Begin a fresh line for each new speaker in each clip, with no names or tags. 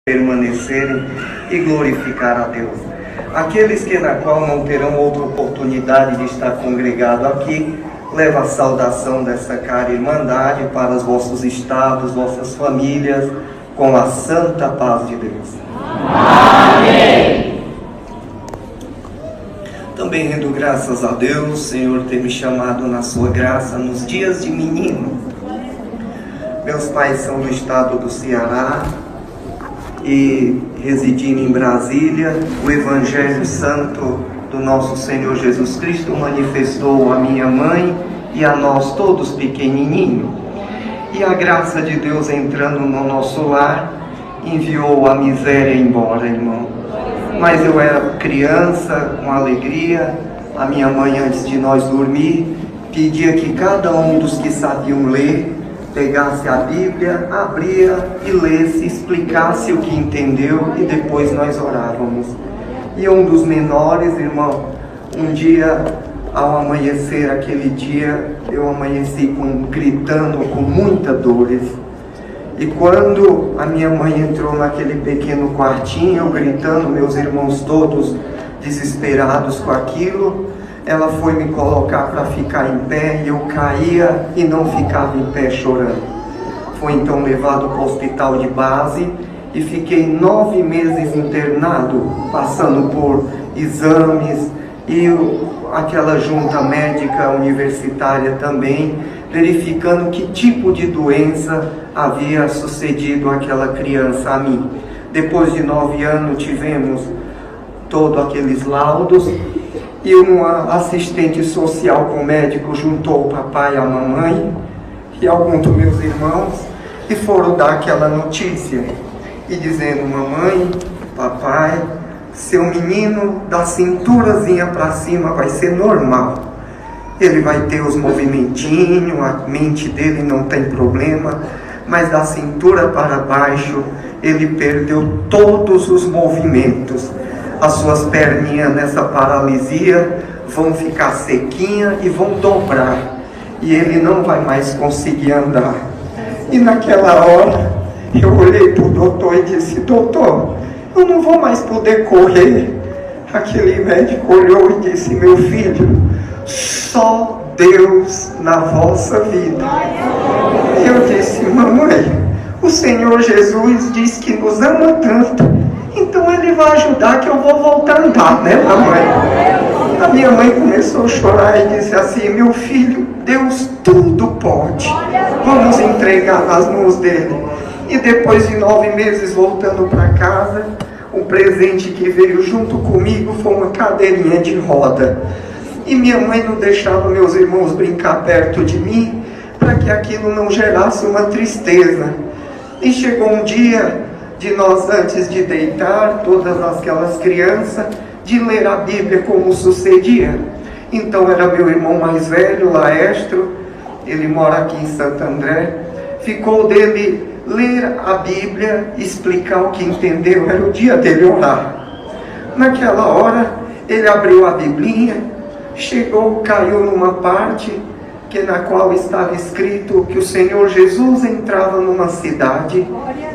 permanecerem e glorificar a Deus. Aqueles que na qual não terão outra oportunidade de estar congregado aqui, leva a saudação dessa cara irmandade para os vossos estados, vossas famílias, com a santa paz de Deus.
Amém.
Também rendo graças a Deus, Senhor, ter me chamado na sua graça nos dias de menino. Meus pais são do estado do Ceará e residindo em Brasília, o Evangelho Santo do nosso Senhor Jesus Cristo manifestou a minha mãe e a nós todos pequenininhos. E a graça de Deus entrando no nosso lar enviou a miséria embora, irmão. Mas eu era criança, com alegria. A minha mãe, antes de nós dormir, pedia que cada um dos que sabiam ler pegasse a Bíblia, abria e lesse, explicasse o que entendeu e depois nós orávamos. E um dos menores, irmão, um dia, ao amanhecer aquele dia, eu amanheci gritando com muitas dores. E quando a minha mãe entrou naquele pequeno quartinho, eu gritando, meus irmãos todos desesperados com aquilo, ela foi me colocar para ficar em pé e eu caía e não ficava em pé chorando. Fui então levado para o hospital de base e fiquei 9 meses internado, passando por exames e aquela junta médica universitária também, verificando que tipo de doença havia sucedido àquela criança a mim. Depois de 9 anos tivemos todos aqueles laudos e uma assistente social com o médico juntou o papai e a mamãe e alguns dos meus irmãos e foram dar aquela notícia e dizendo: mamãe, papai, seu menino da cinturazinha para cima vai ser normal, ele vai ter os movimentinhos, a mente dele não tem problema, mas da cintura para baixo ele perdeu todos os movimentos. As suas perninhas nessa paralisia vão ficar sequinhas e vão dobrar. E ele não vai mais conseguir andar. E naquela hora, eu olhei para o doutor e disse: doutor, eu não vou mais poder correr. Aquele médico olhou e disse: meu filho, só Deus na vossa vida. E eu disse: mamãe, o Senhor Jesus diz que nos ama tanto, então Ele vai ajudar que eu vou voltar a andar, né, mamãe? A minha mãe começou a chorar e disse assim: meu filho, Deus tudo pode, vamos entregar nas mãos dele. E depois de 9 meses voltando para casa, o presente que veio junto comigo foi uma cadeirinha de roda. E minha mãe não deixava meus irmãos brincar perto de mim, para que aquilo não gerasse uma tristeza. E chegou um dia de nós, antes de deitar, todas aquelas crianças, de ler a Bíblia como sucedia. Então era meu irmão mais velho, Laestro, ele mora aqui em Santo André, ficou dele ler a Bíblia, explicar o que entendeu, era o dia dele orar. Naquela hora, ele abriu a Biblinha, chegou, caiu numa parte na qual estava escrito que o Senhor Jesus entrava numa cidade,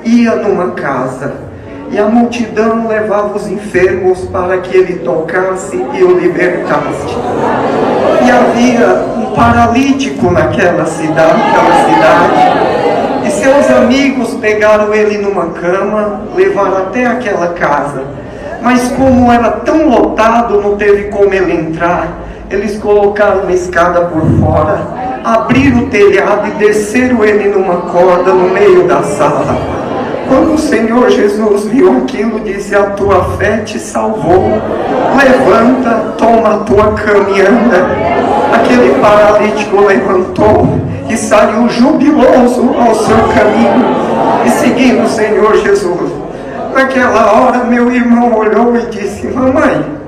ia numa casa, e a multidão levava os enfermos para que ele tocasse e o libertasse. E havia um paralítico naquela cidade, e seus amigos pegaram ele numa cama, levaram até aquela casa. Mas como era tão lotado, não teve como ele entrar. Eles colocaram uma escada por fora, abriram o telhado e desceram ele numa corda no meio da sala. Quando o Senhor Jesus viu aquilo, disse: a tua fé te salvou, levanta, toma a tua cama e anda. Aquele paralítico levantou e saiu jubiloso ao seu caminho e seguindo o Senhor Jesus. Naquela hora meu irmão olhou e disse: mamãe,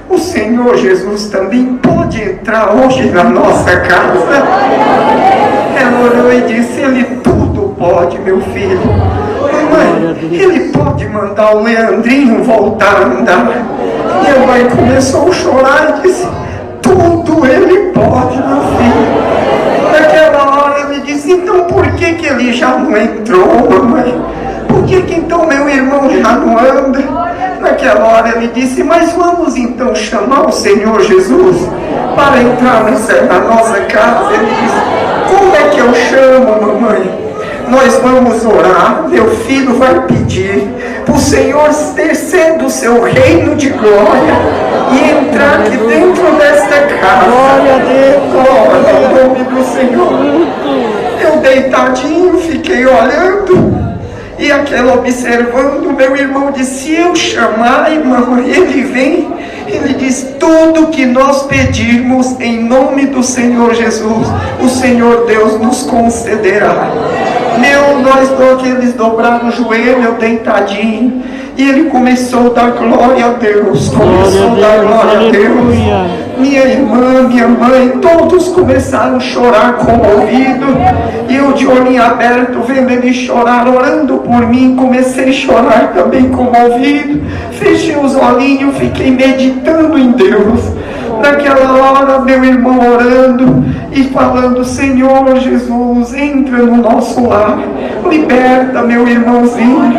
o Senhor Jesus também pode entrar hoje na nossa casa? Ela olhou e disse: Ele tudo pode, meu filho. Mamãe, Ele pode mandar o Leandrinho voltar a andar. Minha mãe começou a chorar e disse: tudo Ele pode, meu filho. Naquela hora ele disse: então por que ele já não entrou, mamãe? Por que então meu irmão não anda. Naquela hora ele disse: mas vamos então chamar o Senhor Jesus para entrar na nossa casa. Ele disse: como é que eu chamo, mamãe? Nós vamos orar, meu filho vai pedir para o Senhor descer do seu reino de glória e entrar aqui dentro desta casa. Glória a Deus, glória ao nome do Senhor. Eu deitadinho, fiquei olhando, e aquela observando. Meu irmão disse: se eu chamar, irmão, ele vem. Ele diz: tudo que nós pedirmos em nome do Senhor Jesus, o Senhor Deus nos concederá. Eles dobraram o joelho, eu deitadinho, e ele começou a dar glória a Deus, Minha irmã, minha mãe, todos começaram a chorar comovido, e eu de olhinho aberto, vendo ele chorar, orando por mim, comecei a chorar também comovido. Fechei os olhinhos, fiquei meditando em Deus. Naquela hora, meu irmão orando e falando: Senhor Jesus, entra no nosso lar, liberta meu irmãozinho.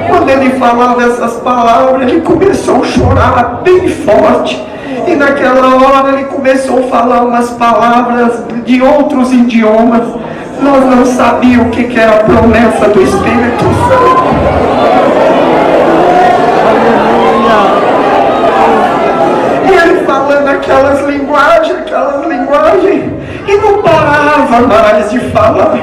Quando ele falava essas palavras, ele começou a chorar bem forte. E naquela hora ele começou a falar umas palavras de outros idiomas. Nós não sabíamos o que era a promessa do Espírito Santo. Falando aquelas linguagens, e não parava mais de falar,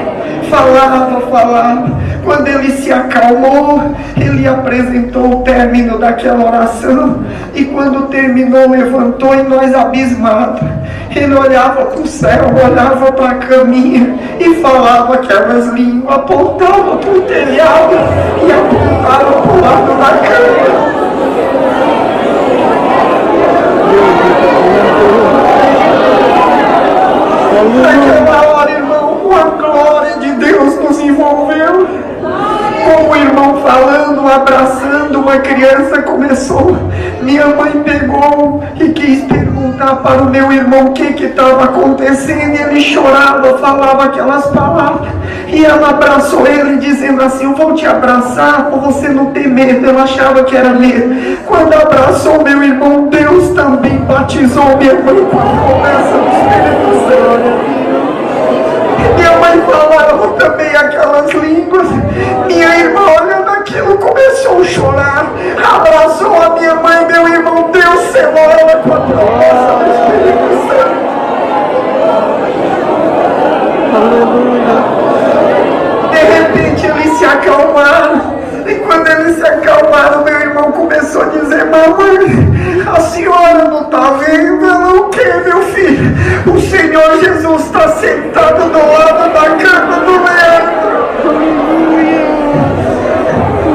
falava. Quando ele se acalmou, ele apresentou o término daquela oração, e quando terminou, levantou, e nós abismados, ele olhava para o céu, olhava para a caminha, e falava aquelas línguas, apontava para o telhado, e apontava para o lado da cama. Naquela hora, irmão, a glória de Deus nos envolveu. Como o irmão falando, abraçando uma criança, começou. Minha mãe pegou e quis perguntar para o meu irmão o que estava acontecendo. E ele chorava, falava aquelas palavras. E ela abraçou ele, dizendo assim: eu vou te abraçar para você não ter medo. Ela achava que era medo. Quando abraçou meu irmão, Deus também batizou minha mãe com a promessa do Espírito Santo. Minha mãe falava também aquelas línguas. Minha irmã, olhando aquilo, começou a chorar. Abraçou a minha mãe, meu irmão. Deus selou ela com a promessa do Espírito Santo. Aleluia. De repente eles se acalmaram. E quando eles se acalmaram, meu irmão começou a dizer: mamãe, a senhora não está vendo? Ela: o que, meu filho? O Senhor Jesus está sentado do lado da cama do Leandro.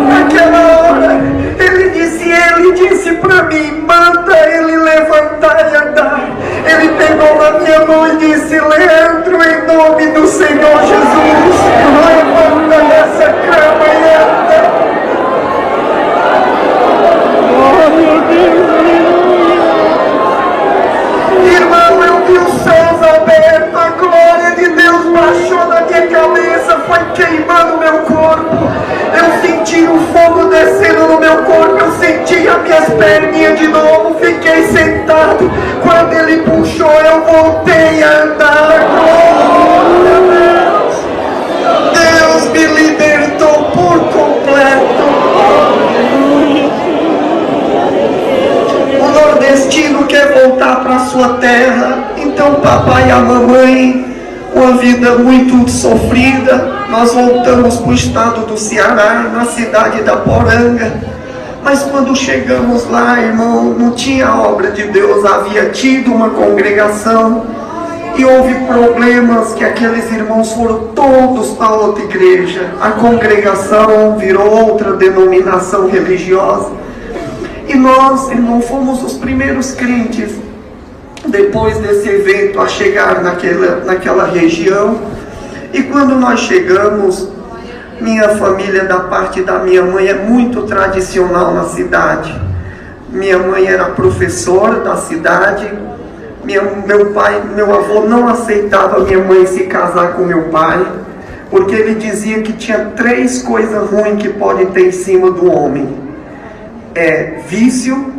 Naquela hora, ele disse para mim: manda ele levantar e andar. Ele pegou na minha mão e disse: Leandro, em nome do Senhor Jesus, levanta dessa cama e anda. Oh, meu Deus. Irmão, eu vi os céus abertos, a glória de Deus baixou na minha cabeça, foi queimando meu corpo. Eu senti o fogo descendo no meu corpo, eu senti as minhas perninhas de novo, fiquei sentado. Quando ele puxou, eu voltei a andar. Glória a Deus! Deus me libertou por completo. O nordestino quer voltar para sua terra, então papai e a mamãe, uma vida muito sofrida, nós voltamos para o estado do Ceará, na cidade da Poranga. Mas quando chegamos lá, irmão, não tinha obra de Deus, havia tido uma congregação e houve problemas que aqueles irmãos foram todos para outra igreja. A congregação virou outra denominação religiosa. E nós, irmão, fomos os primeiros crentes, depois desse evento, a chegar naquela região. E quando nós chegamos, minha família, da parte da minha mãe, é muito tradicional na cidade. Minha mãe era professora da cidade. Meu avô não aceitava minha mãe se casar com meu pai, porque ele dizia que tinha 3 coisas ruins que pode ter em cima do homem: vício,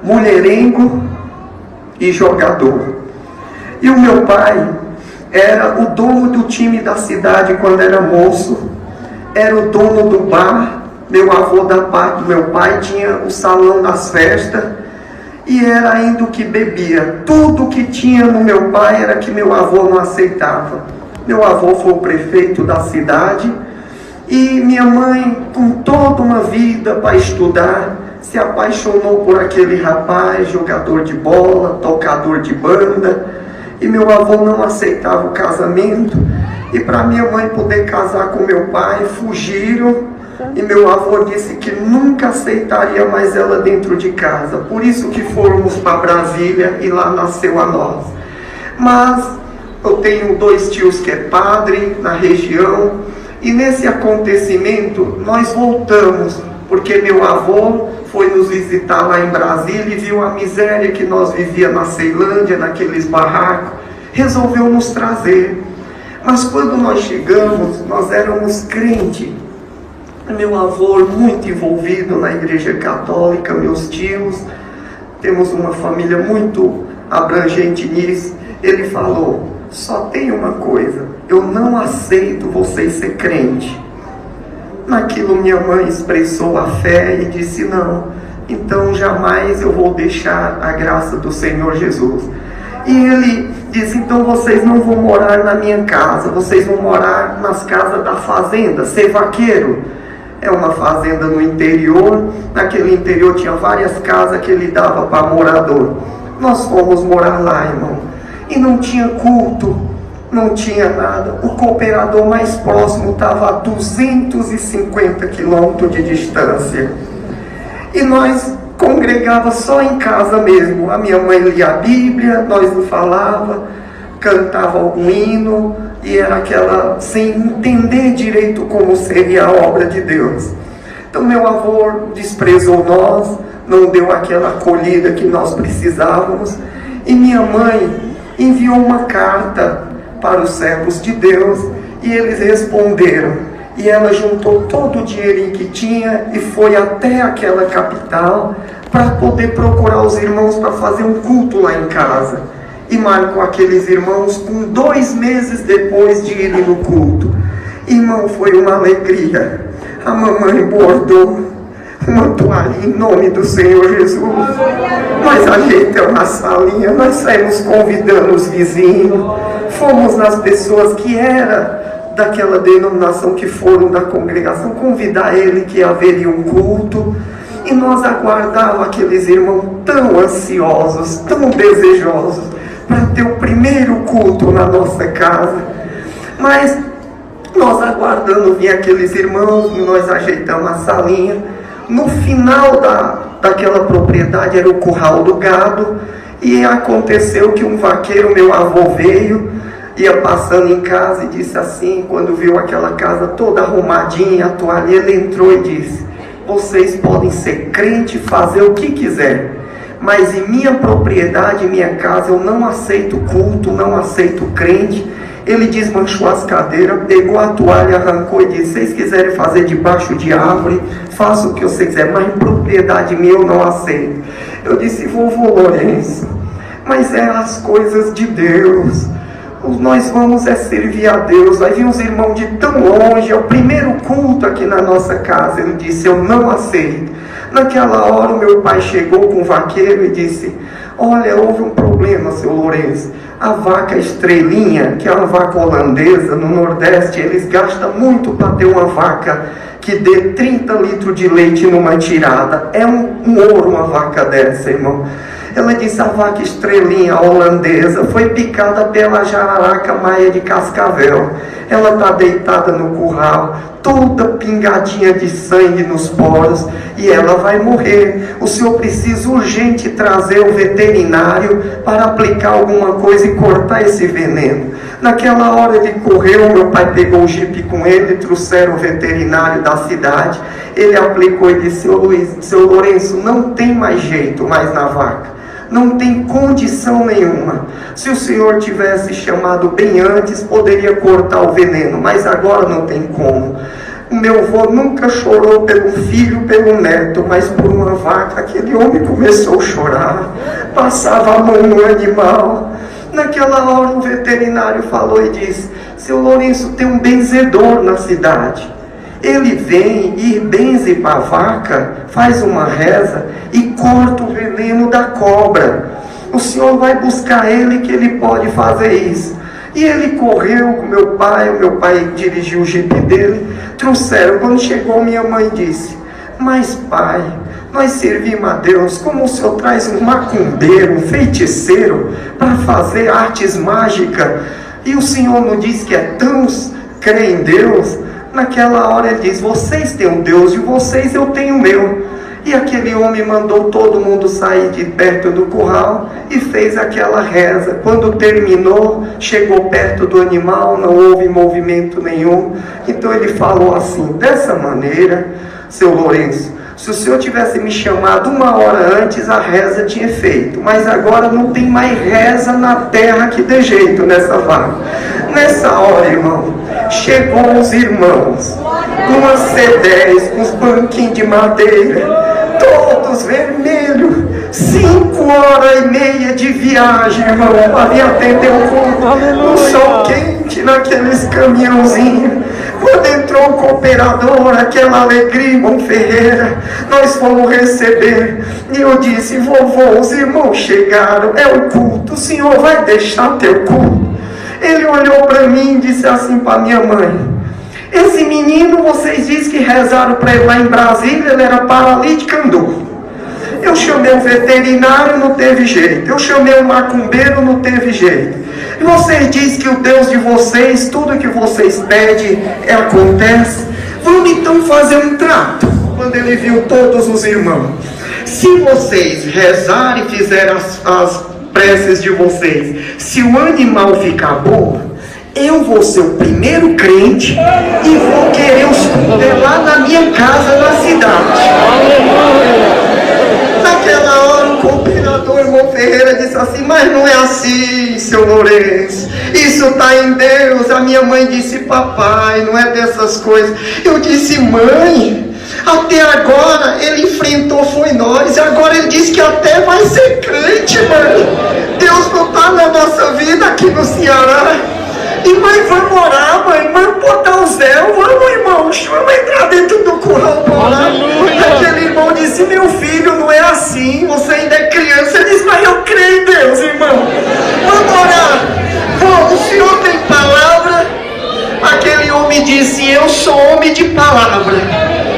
mulherengo e jogador. E o meu pai era o dono do time da cidade quando era moço, era o dono do bar. Meu avô, da parte do meu pai, tinha o salão das festas e era ainda o que bebia. Tudo que tinha no meu pai era que meu avô não aceitava. Meu avô foi o prefeito da cidade e minha mãe, com toda uma vida para estudar, se apaixonou por aquele rapaz, jogador de bola, tocador de banda. E meu avô não aceitava o casamento. E para minha mãe poder casar com meu pai, fugiram. E meu avô disse que nunca aceitaria mais ela dentro de casa. Por isso que fomos para Brasília e lá nasceu a nós. Mas eu tenho 2 tios que é padre na região. E nesse acontecimento nós voltamos. Porque meu avô foi nos visitar lá em Brasília e viu a miséria que nós vivíamos na Ceilândia, naqueles barracos. Resolveu nos trazer. Mas quando nós chegamos, nós éramos crentes. Meu avô muito envolvido na igreja católica, meus tios, temos uma família muito abrangente nisso. Ele falou: só tem uma coisa, eu não aceito vocês ser crente. Naquilo minha mãe expressou a fé e disse: não, então jamais eu vou deixar a graça do Senhor Jesus. E ele disse: então vocês não vão morar na minha casa, vocês vão morar nas casas da fazenda, ser vaqueiro. É uma fazenda no interior. Naquele interior tinha várias casas que ele dava para morador. Nós fomos morar lá, irmão, e não tinha culto, não tinha nada. O cooperador mais próximo estava a 250 quilômetros de distância. E nós congregava só em casa mesmo. A minha mãe lia a Bíblia, nós não falava, cantava algum hino, e era aquela, sem entender direito como seria a obra de Deus. Então meu avô desprezou nós, não deu aquela acolhida que nós precisávamos, e minha mãe enviou uma carta para os servos de Deus, e eles responderam, e ela juntou todo o dinheirinho que tinha e foi até aquela capital para poder procurar os irmãos para fazer um culto lá em casa. E marcou aqueles irmãos com 2 meses depois de irem no culto. Irmão, foi uma alegria. A mamãe bordou uma toalha em nome do Senhor Jesus. Nós ajeitamos a salinha, nós saímos convidando os vizinhos. Fomos nas pessoas que era daquela denominação, que foram da congregação, convidar ele que haveria um culto. E nós aguardávamos aqueles irmãos tão ansiosos, tão desejosos para ter o primeiro culto na nossa casa. Mas nós aguardando vir aqueles irmãos, nós ajeitamos a salinha. No final daquela propriedade era o curral do gado, e aconteceu que um vaqueiro, meu avô, veio, ia passando em casa e disse assim, quando viu aquela casa toda arrumadinha, a toalha, ele entrou e disse: vocês podem ser crente, fazer o que quiser, mas em minha propriedade, em minha casa, eu não aceito culto, não aceito crente. Ele desmanchou as cadeiras, pegou a toalha, arrancou e disse: vocês quiserem fazer debaixo de árvore, faça o que você quiser, mas em propriedade minha eu não aceito. Eu disse: vovô Lourenço, mas é as coisas de Deus. Nós vamos servir a Deus. Vai vir uns irmãos de tão longe, é o primeiro culto aqui na nossa casa. Ele disse: eu não aceito. Naquela hora o meu pai chegou com o vaqueiro e disse: olha, houve um problema, seu Lourenço. A vaca estrelinha, que é uma vaca holandesa, no Nordeste, eles gastam muito para ter uma vaca que dê 30 litros de leite numa tirada. É um ouro uma vaca dessa, irmão. Ela disse: a vaca estrelinha holandesa foi picada pela jararaca maia de Cascavel. Ela está deitada no curral, toda pingadinha de sangue nos poros, e ela vai morrer. O senhor precisa urgente trazer o veterinário para aplicar alguma coisa e cortar esse veneno. Naquela hora ele correu, meu pai pegou o jipe com ele, trouxeram o veterinário da cidade. Ele aplicou e disse: seu Lourenço, não tem mais jeito mais na vaca. Não tem condição nenhuma. Se o senhor tivesse chamado bem antes, poderia cortar o veneno, mas agora não tem como. O meu avô nunca chorou pelo filho, pelo neto, mas por uma vaca. Aquele homem começou a chorar, passava a mão no animal. Naquela hora o veterinário falou e disse: seu Lourenço, tem um benzedor na cidade. Ele vem e benze para a vaca, faz uma reza e corta o veneno da cobra. O senhor vai buscar ele, que ele pode fazer isso. E ele correu com meu pai dirigiu o jipe dele, trouxeram. Quando chegou, minha mãe disse: mas pai, nós servimos a Deus, como o senhor traz um macumbeiro, um feiticeiro para fazer artes mágicas, e o senhor não diz que é tão crê em Deus? Naquela hora ele diz: vocês têm um Deus de vocês, eu tenho o meu. E aquele homem mandou todo mundo sair de perto do curral e fez aquela reza. Quando terminou, chegou perto do animal, não houve movimento nenhum. Então ele falou assim: dessa maneira, seu Lourenço, se o senhor tivesse me chamado 1 hora antes, a reza tinha feito. Mas agora não tem mais reza na terra que dê jeito nessa vaca. Nessa hora, irmão, chegou os irmãos com umas C10, com os banquinhos de madeira, todos vermelhos, 5h30 de viagem, irmão, para me atender o culto, o sol quente naqueles caminhãozinhos. Quando entrou o cooperador, aquela alegria, irmão Ferreira, nós fomos receber. E eu disse: vovô, os irmãos chegaram, é o culto, o senhor vai deixar teu culto? Ele olhou para mim e disse assim para minha mãe: esse menino, vocês dizem que rezaram para ele lá em Brasília, ele era paralítico, andou. Eu chamei o veterinário, não teve jeito. Eu chamei o macumbeiro, não teve jeito. E vocês dizem que o Deus de vocês, tudo que vocês pedem, acontece. Vamos então fazer um trato. Quando ele viu todos os irmãos: se vocês rezarem e fizerem as preces de vocês, se o animal ficar bom, eu vou ser o primeiro crente e vou querer os cultos lá na minha casa, na cidade. Naquela hora o cooperador, irmão Ferreira, disse assim: mas não é assim, seu Lourenço, isso está em Deus. A minha mãe disse: papai, não é dessas coisas. Eu disse: mãe, até agora ele enfrentou foi nós, agora ele disse que até vai ser crente, mãe. Deus não está na nossa vida aqui no Ceará. E mãe, vamos orar, mãe, vamos botar os véus, vamos, irmão, vamos entrar dentro do curral para orar. Aquele irmão disse: meu filho, não é assim, você ainda é criança. Ele disse: mas eu creio em Deus, irmão, vamos orar. Bom, o senhor tem palavra? Aquele homem disse: eu sou homem de palavra,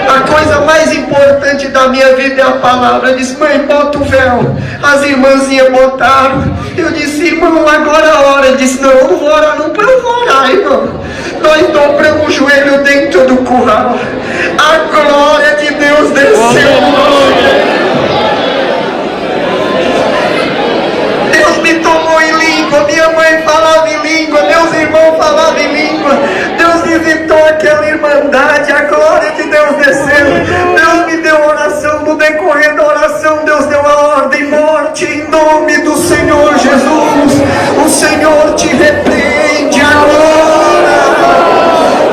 a coisa mais importante da minha vida é a palavra. Eu disse: mãe, bota o véu. As irmãzinhas botaram. Eu disse: irmão, agora é a hora. Ele disse: não, eu não vou orar não. Eu vou orar, irmão. Nós dobramos o joelho dentro do curral. A glória de Deus desceu. Deus me tomou em língua. Minha mãe falava em língua, meus irmãos falavam em língua. Deus visitou aquela irmandade. A glória de Deus desceu. Deus me deu oração. No decorrer da oração, Deus deu a ordem: morte em nome do Senhor Jesus. O Senhor te repreende agora.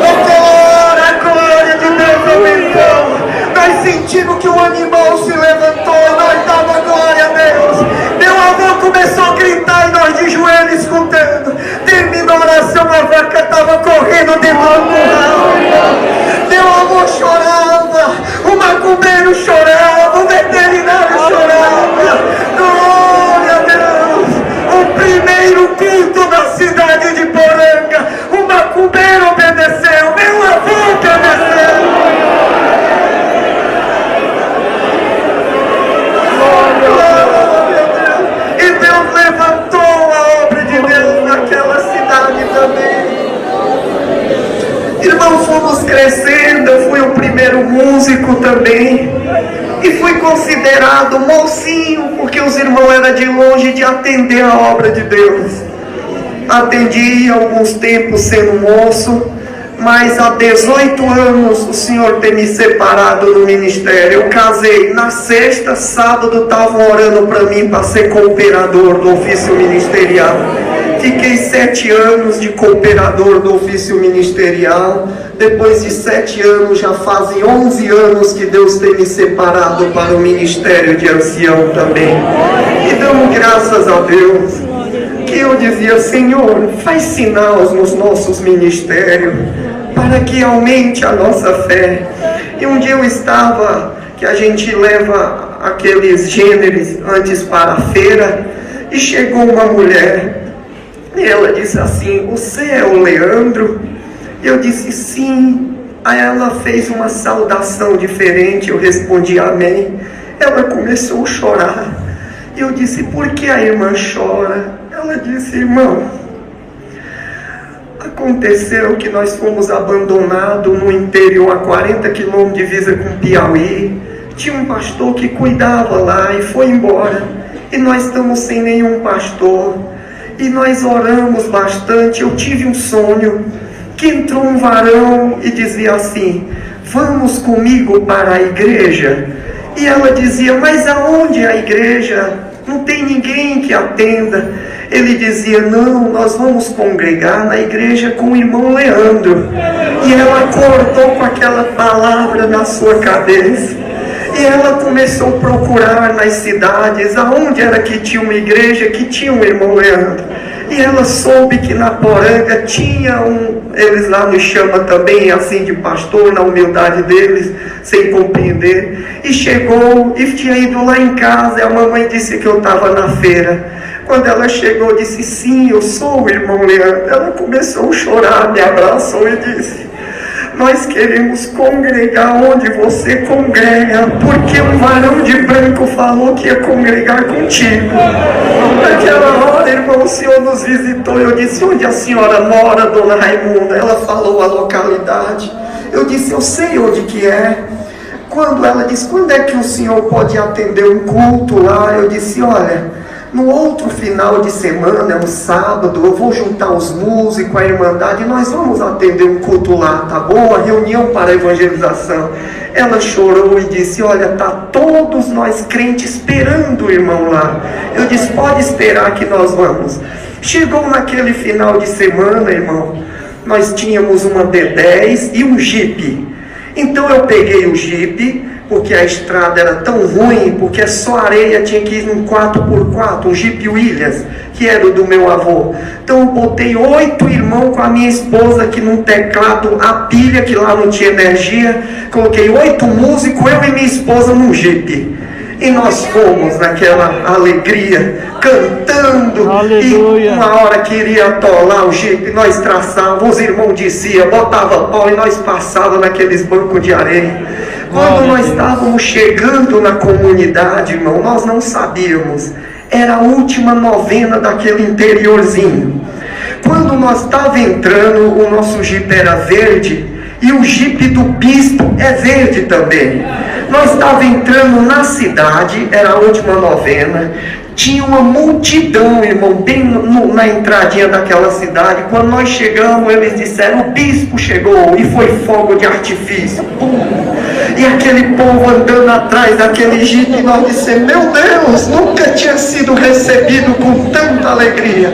Agora a glória de Deus aumentou. Nós sentimos que o animal se levantou. Nós damos glória a Deus. Meu avô começou a gritar e nós de joelho escutando. Terminou a oração, a vaca estava correndo dentro do curral. Meu avô chorava, o macumbeiro chorava, o veterinário chorava. Glória a Deus! O primeiro culto da cidade de Poranga, o macumbeiro obedeceu, meu avô obedeceu. Glória a Deus! E Deus levantou a obra de Deus naquela cidade também. Irmão, fomos crescendo. Eu fui o primeiro músico também. E fui considerado mocinho, porque os irmãos eram de longe de atender a obra de Deus. Atendi alguns tempos sendo moço, mas há 18 anos o Senhor tem me separado do ministério. Eu casei na sexta, sábado estavam orando para mim para ser cooperador do ofício ministerial. Fiquei 7 anos de cooperador do ofício ministerial. Depois de 7 anos, já fazem 11 anos que Deus tem me separado para o ministério de ancião também. E damos graças a Deus, que eu dizia: Senhor, faz sinais nos nossos ministérios, para que aumente a nossa fé. E um dia eu estava, que a gente leva aqueles gêneros antes para a feira, e chegou uma mulher, e ela disse assim: você é o Leandro? Eu disse sim. Aí ela fez uma saudação diferente, eu respondi amém. Ela começou a chorar, e eu disse: por que a irmã chora? Ela disse: irmão, aconteceu que nós fomos abandonados no interior, a 40 quilômetros de divisa com Piauí. Tinha um pastor que cuidava lá e foi embora, e nós estamos sem nenhum pastor, e nós oramos bastante. Eu tive um sonho, que entrou um varão e dizia assim: vamos comigo para a igreja. E ela dizia: mas aonde é a igreja? Não tem ninguém que atenda. Ele dizia: não, nós vamos congregar na igreja com o irmão Leandro. E ela acordou com aquela palavra na sua cabeça, e ela começou a procurar nas cidades aonde era que tinha uma igreja que tinha um irmão Leandro. E ela soube que na Poranga tinha eles lá nos chamam também assim de pastor, na humildade deles, sem compreender. E chegou e tinha ido lá em casa, e a mamãe disse que eu estava na feira. Quando ela chegou, disse: sim, eu sou o irmão Leandro. Ela começou a chorar, me abraçou e disse: nós queremos congregar onde você congrega, porque um varão de branco falou que ia congregar contigo. Naquela hora, irmão, o Senhor nos visitou. Eu disse: onde a senhora mora, dona Raimunda? Ela falou a localidade. Eu disse: eu sei onde que é. Quando ela disse: quando é que o senhor pode atender um culto lá? Eu disse: olha, no outro final de semana, é um sábado, eu vou juntar os músicos, a irmandade, e nós vamos atender um culto lá, tá bom? A reunião para a evangelização. Ela chorou e disse: olha, tá todos nós crentes esperando o irmão lá. Eu disse: pode esperar que nós vamos. Chegou naquele final de semana, irmão, nós tínhamos uma D10 e um Jeep. Então eu peguei o Jeep, porque a estrada era tão ruim, porque só areia, tinha que ir num 4x4, um Jeep Williams, que era o do meu avô. Então eu botei 8 irmãos com a minha esposa aqui num teclado, a pilha, que lá não tinha energia. Coloquei 8 músicos, eu e minha esposa num Jeep. E nós fomos naquela alegria, cantando. Aleluia. E uma hora queria atolar o Jeep, nós traçávamos, os irmãos diziam, botava pau e nós passávamos naqueles bancos de areia. Quando nós estávamos chegando na comunidade, irmão, nós não sabíamos. Era a última novena daquele interiorzinho. Quando nós estávamos entrando, o nosso Jeep era verde, e o Jeep do bispo é verde também. Nós estávamos entrando na cidade, era a última novena. Tinha uma multidão, irmão, bem na entradinha daquela cidade. Quando nós chegamos, eles disseram: o bispo chegou, e foi fogo de artifício. Pum. E aquele povo andando atrás daquele Jeep, e nós dissemos: meu Deus, nunca tinha sido recebido com tanta alegria.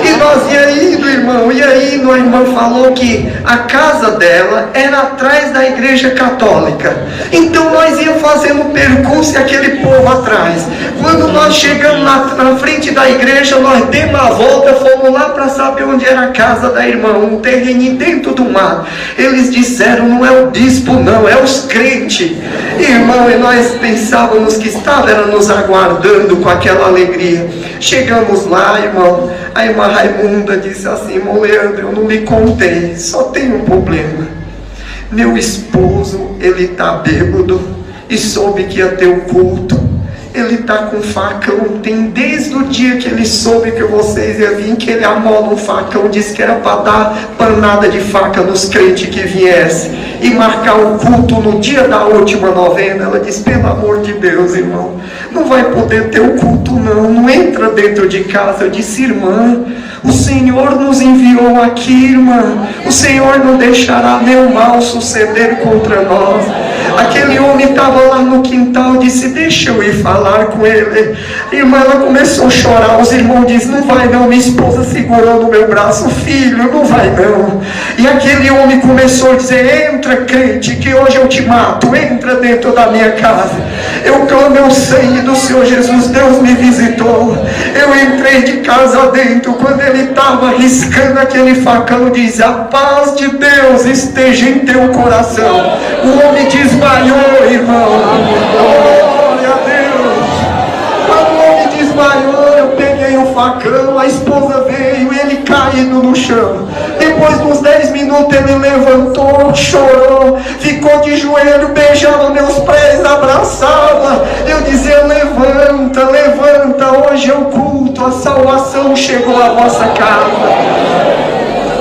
E nós ia indo, irmão, e aí a irmã falou que a casa dela era atrás da igreja católica. Então nós íamos fazendo percurso e aquele povo atrás. Quando nós chegamos na frente da igreja, nós demos a volta, fomos lá para saber onde era a casa da irmã, um terreninho dentro do mar. Eles disseram: não é o bispo não, é os crentes. Irmão, e nós pensávamos que estava nos aguardando com aquela alegria. Chegamos lá, irmão, a irmã Raimunda disse assim: irmão Leandro, eu não lhe contei, só tem um problema. Meu esposo, ele está bêbado e soube que ia ter um culto. Ele está com facão, tem desde o dia que ele soube que vocês iam vir, que ele amola um facão, disse que era para dar panada de faca nos crentes que viessem, e marcar um culto no dia da última novena. Ela disse: pelo amor de Deus, irmão, não vai poder ter o culto não entra dentro de casa. Eu disse: irmã, o Senhor nos enviou aqui, irmã, o Senhor não deixará nenhum mal suceder contra nós. Aquele homem estava lá no quintal, disse, deixa eu ir falar com ele. A irmã, ela começou a chorar, os irmãos disseram, não vai não, minha esposa segurando o meu braço, filho, não vai não. E aquele homem começou a dizer, entra crente, que hoje eu te mato, entra dentro da minha casa. Eu clamo o sangue do Senhor Jesus, Deus me visitou. Eu entrei de casa dentro, quando ele estava riscando aquele facão, diz, a paz de Deus esteja em teu coração. O homem desmaiou, irmão. Glória a Deus. Quando o homem desmaiou, eu peguei o facão, a esposa veio, ele caído no chão. Depois de uns 10 minutos ele levantou, chorou, ficou de joelho, beijava meus pés, abraçava. Eu dizia, levanta, levanta, hoje é o culto, a salvação chegou à vossa casa.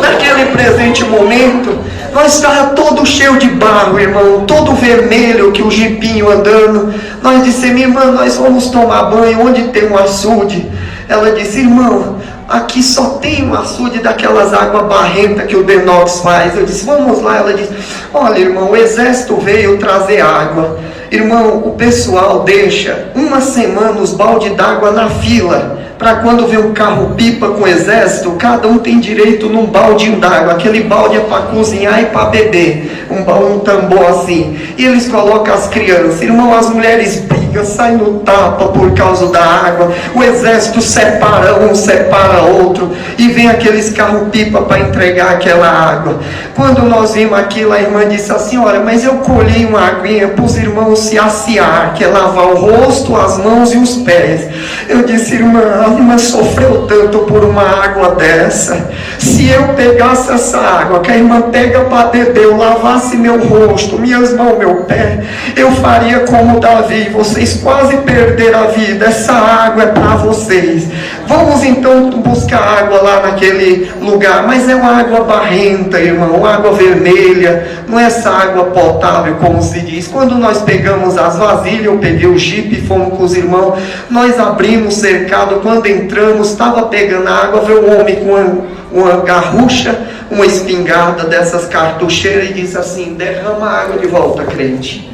Naquele presente momento, nós estávamos todo cheio de barro, irmão, todo vermelho, que o jipinho andando. Nós dissemos, irmã, nós vamos tomar banho, onde tem um açude? Ela disse, irmão, aqui só tem um açude daquelas águas barrentas que o Denox faz. Eu disse, vamos lá. Ela disse, olha, irmão, o exército veio trazer água. Irmão, o pessoal deixa uma semana os baldes d'água na fila, para quando vê um carro-pipa com exército, cada um tem direito num baldinho d'água. Aquele balde é para cozinhar e para beber, um tambor assim. E eles colocam as crianças, irmão, as mulheres brigam, saem no tapa por causa da água. O exército separa um, separa outro, e vem aqueles carro-pipa para entregar aquela água. Quando nós vimos aquilo, a irmã disse assim, olha, mas eu colhi uma aguinha para os irmãos se assear, que é lavar o rosto, as mãos e os pés. Eu disse, irmã, a irmã sofreu tanto por uma água dessa. Se eu pegasse essa água que a irmã pega para beber, eu lavasse meu rosto, minhas mãos, meu pé, eu faria como Davi. Vocês quase perderam a vida. Essa água é para vocês. Vamos então buscar água lá naquele lugar, mas é uma água barrenta, irmão, uma água vermelha, não é essa água potável como se diz. Quando nós pegamos as vasilhas, eu peguei o jipe e fomos com os irmãos, nós abrimos o cercado. Quando entramos, estava pegando água, veio um homem com uma garrucha, uma espingarda dessas cartucheiras, e disse assim, derrama a água de volta, crente.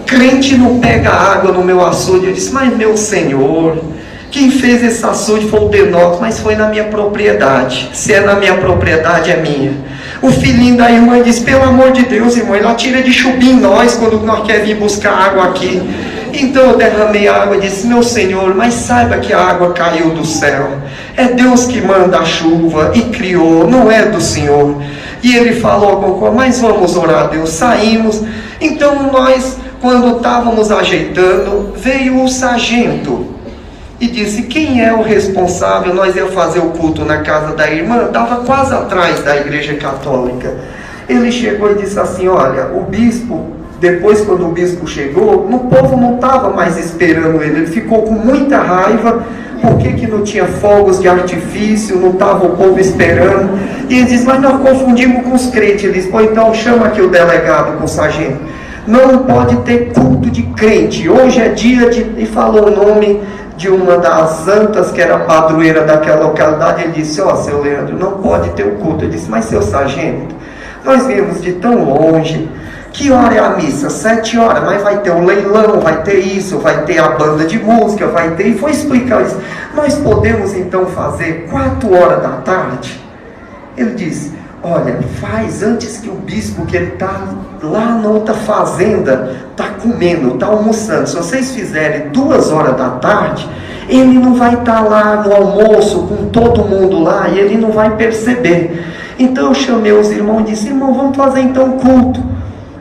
Crente não pega água no meu açude. Eu disse, mas meu Senhor, quem fez esse açude foi o Denox, mas foi na minha propriedade. Se é na minha propriedade, é minha. O filhinho da irmã disse, pelo amor de Deus, irmão, ela tira de chubim nós, quando nós queremos vir buscar água aqui. Então eu derramei a água e disse, meu Senhor, mas saiba que a água caiu do céu. É Deus que manda a chuva e criou, não é do Senhor. E ele falou alguma coisa, mas vamos orar a Deus. Saímos. Então nós, quando estávamos ajeitando, veio o sargento e disse, quem é o responsável? Nós ia fazer o culto na casa da irmã, estava quase atrás da igreja católica. Ele chegou e disse assim, olha, o bispo, depois quando o bispo chegou, o povo não estava mais esperando ele ficou com muita raiva, porque que não tinha fogos de artifício, não estava o povo esperando. E ele disse, mas nós confundimos com os crentes. Ele disse, pô, então chama aqui o delegado com o sargento. Não pode ter culto de crente, hoje é dia de... E falou o nome de uma das santas que era padroeira daquela localidade. Ele disse, ó, seu Leandro, não pode ter o culto. Ele disse, mas seu sargento, nós viemos de tão longe, que hora é a missa? 7 horas, mas vai ter o leilão, vai ter isso, vai ter a banda de música, vai ter... E foi explicar isso. Nós podemos então fazer 4 horas da tarde? Ele disse, olha, faz antes que o bispo, que ele está lá na outra fazenda, está comendo, está almoçando. Se vocês fizerem 2 horas da tarde, ele não vai estar lá no almoço com todo mundo lá, e ele não vai perceber. Então eu chamei os irmãos e disse, irmão, vamos fazer então culto.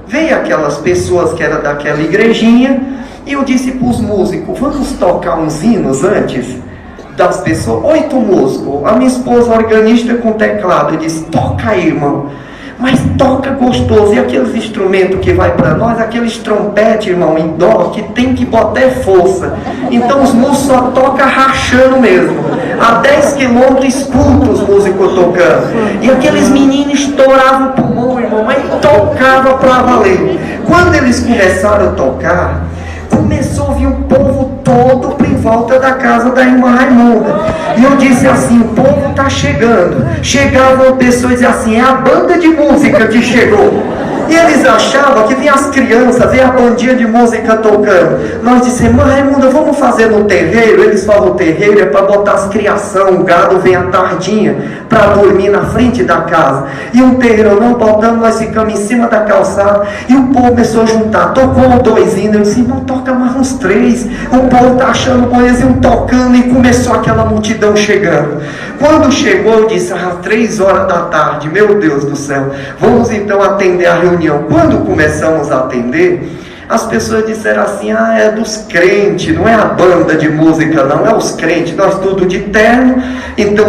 Veio aquelas pessoas que eram daquela igrejinha, e eu disse para os músicos, vamos tocar uns hinos antes das pessoas. 8 músicos, a minha esposa organista com teclado. Eu disse, toca aí, irmão, mas toca gostoso. E aqueles instrumentos que vai para nós, aqueles trompetes, irmão, em dó, que tem que botar força. Então os músicos só tocam rachando mesmo. A 10 quilômetros escuta os músicos tocando. E aqueles meninos estouravam o pulmão, irmão, mas tocava para valer. Quando eles começaram a tocar, começou a vir o povo todo em volta da casa da irmã Raimunda. E eu disse assim, o povo está chegando. Chegavam pessoas e diziam assim, é a banda de música que chegou. E eles achavam que vinha as crianças, vinha a bandinha de música tocando. Nós dissemos, Raimundo, vamos fazer no terreiro. Eles falam, o terreiro é para botar as criação, o gado vem à tardinha para dormir na frente da casa. E um terreiro, não botamos, nós ficamos em cima da calçada. E o povo começou a juntar, tocou 2 hinos. Eu disse, não, toca mais uns 3. O povo está achando bom, eles iam tocando e começou aquela multidão chegando. Quando chegou, eu disse, 3 horas da tarde, meu Deus do céu, vamos então atender a reunião. Quando começamos a atender, as pessoas disseram assim, é dos crentes, não é a banda de música não, é os crentes, nós tudo de terno. Então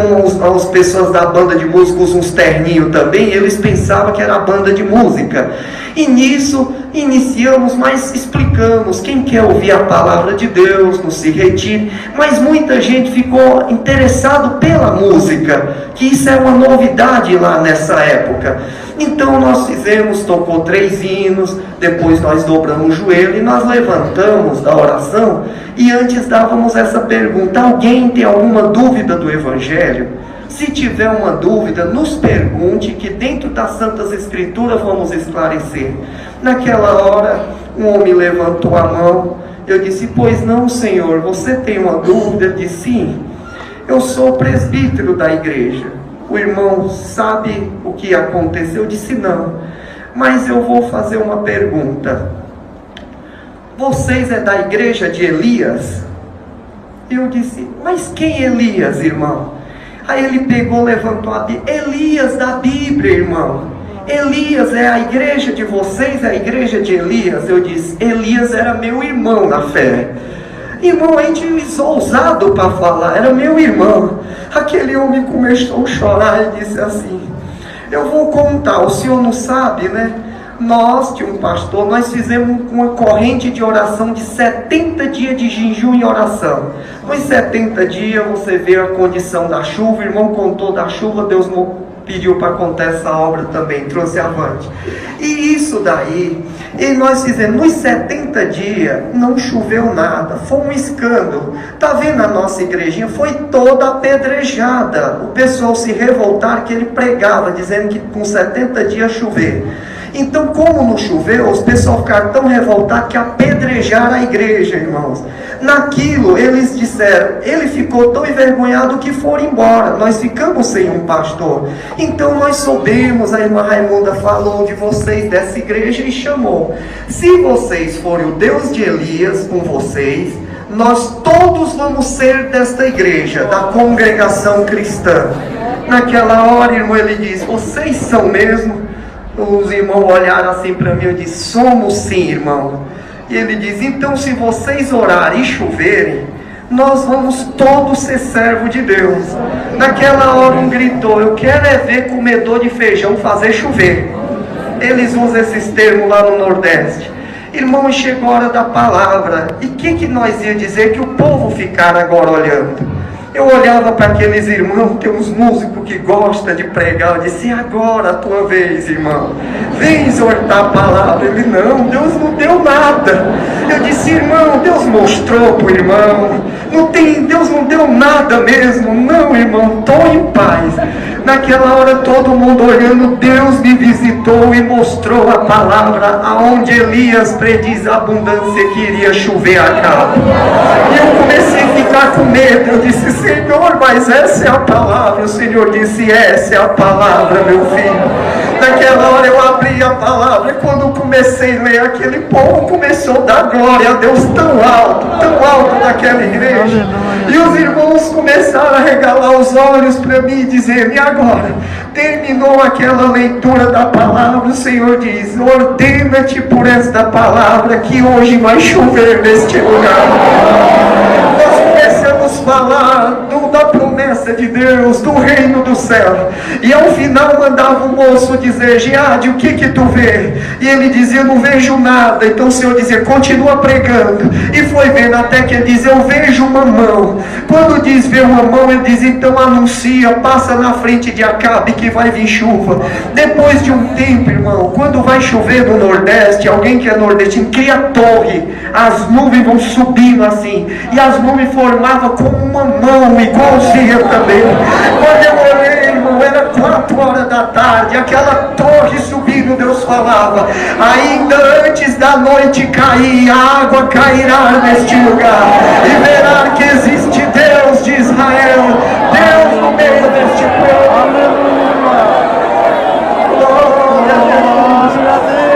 as pessoas da banda de música usam uns terninhos também, eles pensavam que era a banda de música. E nisso iniciamos, mas explicamos, quem quer ouvir a palavra de Deus, não se retire. Mas muita gente ficou interessado pela música, que isso é uma novidade lá nessa época. Então nós fizemos, tocou 3 hinos, depois nós dobramos o joelho e nós levantamos da oração. E antes dávamos essa pergunta, alguém tem alguma dúvida do Evangelho? Se tiver uma dúvida, nos pergunte, que dentro das Santas Escrituras vamos esclarecer. Naquela hora, um homem levantou a mão. Eu disse, pois não, Senhor, você tem uma dúvida? Ele disse, sim, eu sou presbítero da igreja. O irmão sabe o que aconteceu? Eu disse, não, mas eu vou fazer uma pergunta. Vocês é da igreja de Elias? Eu disse, mas quem é Elias, irmão? Aí ele pegou, levantou a Bíblia. Elias da Bíblia, irmão. Elias é a igreja de vocês, é a igreja de Elias. Eu disse, Elias era meu irmão na fé. Irmão, a gente é ousado para falar, era meu irmão. Aquele homem começou a chorar e disse assim, eu vou contar, o senhor não sabe, né? Nós, tinha um pastor, nós fizemos uma corrente de oração de 70 dias de jejum e oração. Nos 70 dias você vê a condição da chuva, o irmão contou da chuva, Deus pediu para contar essa obra também, trouxe avante. E isso daí, e nós fizemos, nos 70 dias, não choveu nada, foi um escândalo. Está vendo a nossa igrejinha? Foi toda apedrejada. O pessoal se revoltaram que ele pregava, dizendo que com 70 dias chover. Então, como não choveu, os pessoal ficaram tão revoltados que apedrejaram a igreja, irmãos. Naquilo, eles disseram, ele ficou tão envergonhado que foram embora. Nós ficamos sem um pastor. Então, nós soubemos, a irmã Raimunda falou de vocês, dessa igreja, e chamou. Se vocês forem o Deus de Elias com vocês, nós todos vamos ser desta igreja, da congregação cristã. Naquela hora, irmão, ele diz, vocês são mesmo? Os irmãos olharam assim para mim, eu disse, somos sim, irmão. E ele diz, então se vocês orarem e choverem, nós vamos todos ser servos de Deus. Naquela hora um gritou, eu quero é ver comedor de feijão fazer chover. Eles usam esses termos lá no Nordeste. Irmão, chegou a hora da palavra. E o que nós ia dizer que o povo ficar agora olhando? Eu olhava para aqueles irmãos, tem uns músicos que gostam de pregar, eu disse, agora a tua vez, irmão, vem exortar a palavra. Ele, não, Deus não deu nada. Eu disse, irmão, Deus mostrou para o irmão, Deus não deu nada mesmo. Não, irmão, estou em paz. Naquela hora todo mundo olhando, Deus me visitou e mostrou a palavra, aonde Elias prediz a abundância que iria chover a cabo. E eu comecei a ficar com medo, eu disse, Senhor, mas essa é a palavra. O Senhor disse, essa é a palavra, meu filho. Naquela hora eu abri a palavra, e quando comecei a ler, aquele povo começou a dar glória a Deus tão alto naquela igreja. E os irmãos começaram a regalar os olhos para mim e dizer, e agora? Terminou aquela leitura da palavra, o Senhor diz, ordena-te por esta palavra que hoje vai chover neste lugar. Nós começamos a falar da promessa de Deus, do reino do céu. E ao final mandava o moço dizer, Geade, o que tu vê? E ele dizia, eu não vejo nada. Então o Senhor dizia, continua pregando. E foi vendo até que ele diz, eu vejo uma mão. Quando diz ver uma mão, ele diz, então anuncia, passa na frente de Acabe que vai vir chuva. Depois de um tempo, irmão, quando vai chover no Nordeste, alguém que é nordestino cria torre, as nuvens vão subindo assim, e as nuvens formavam como uma mão, igualzinha também. Quando eu olhei, irmão, irmão, era 4 horas da tarde, aquela torre subindo, Deus falava, ainda antes da noite cair, a água cairá neste lugar, e verá que existe Deus de Israel, Deus no meio deste povo.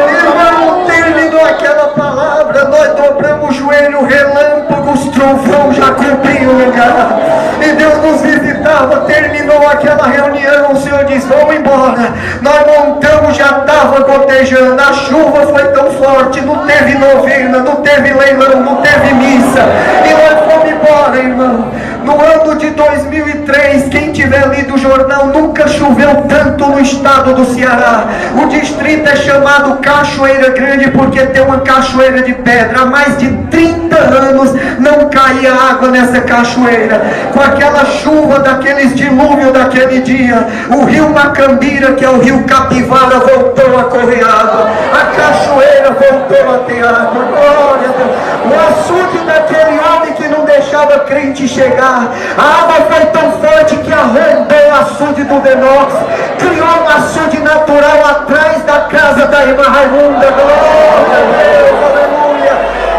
Irmão, terminou aquela palavra, nós dobramos o joelho, relâmpagos, trovão já cobriu o lugar, e Deus nos visitava. Terminou aquela reunião, o Senhor disse, vamos embora. Nós montamos, já estava gotejando, a chuva foi tão forte, não teve novena, não teve leilão, não teve missa, e nós fomos embora, irmão. No ano de 2003, quem tiver lido o jornal, nunca choveu tanto no estado do Ceará. O distrito é chamado Cachoeira Grande porque tem uma cachoeira de pedra. Há mais de 30 anos não caía água nessa cachoeira. Com aquela chuva, daqueles dilúvios daquele dia, o rio Macambira, que é o rio Capivara, voltou a correr água. A cachoeira voltou a ter água. Glória a Deus. O açude daquele homem que não deixava crente chegar, a água foi tão forte que arrombou o açude do Denox, criou um açude natural atrás da casa da irmã Raimunda. Glória a Deus, aleluia.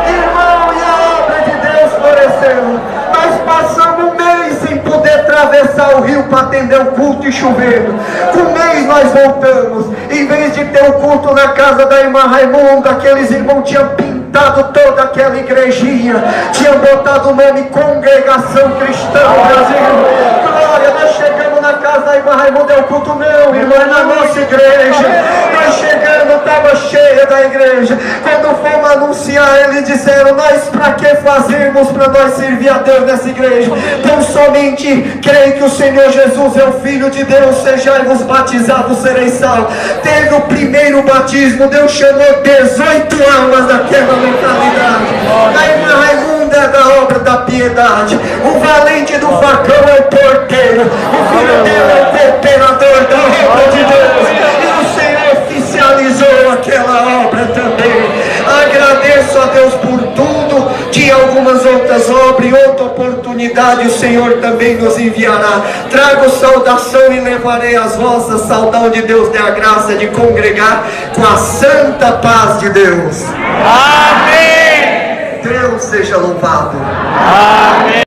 Irmão, e a obra de Deus floresceu. Nós passamos um mês sem poder atravessar o rio para atender o culto e chovendo. Com um mês nós voltamos. Em vez de ter o culto na casa da irmã Raimunda, aqueles irmãos tinham pintado toda aquela igrejinha, tinham botado o nome Congregação Cristã Brasil. Glória, nós chegamos na casa da irmã Raimunda, é o culto não, irmão, é na nossa igreja. Nós chegamos, estava cheia da igreja. Quando fomos anunciar, eles disseram, nós para que fazermos para nós servir a Deus nessa igreja? Tão somente creio que o Senhor Jesus é o Filho de Deus, sejai-vos batizados, sereis salvos. Teve o primeiro batismo, Deus chamou 18 almas daquela localidade. A irmã Raimunda é da obra da piedade. O valente do facão é o porteiro. O filho dele é o cooperador da obra de Deus. E o Senhor oficializou aquela obra também. Agradeço a Deus por tudo. De algumas outras obras e outra oportunidade o Senhor também nos enviará. Trago saudação e levarei as vossas. Saudão de Deus, dê a graça de congregar com a santa paz de Deus. Amém. Deus seja louvado. Amém.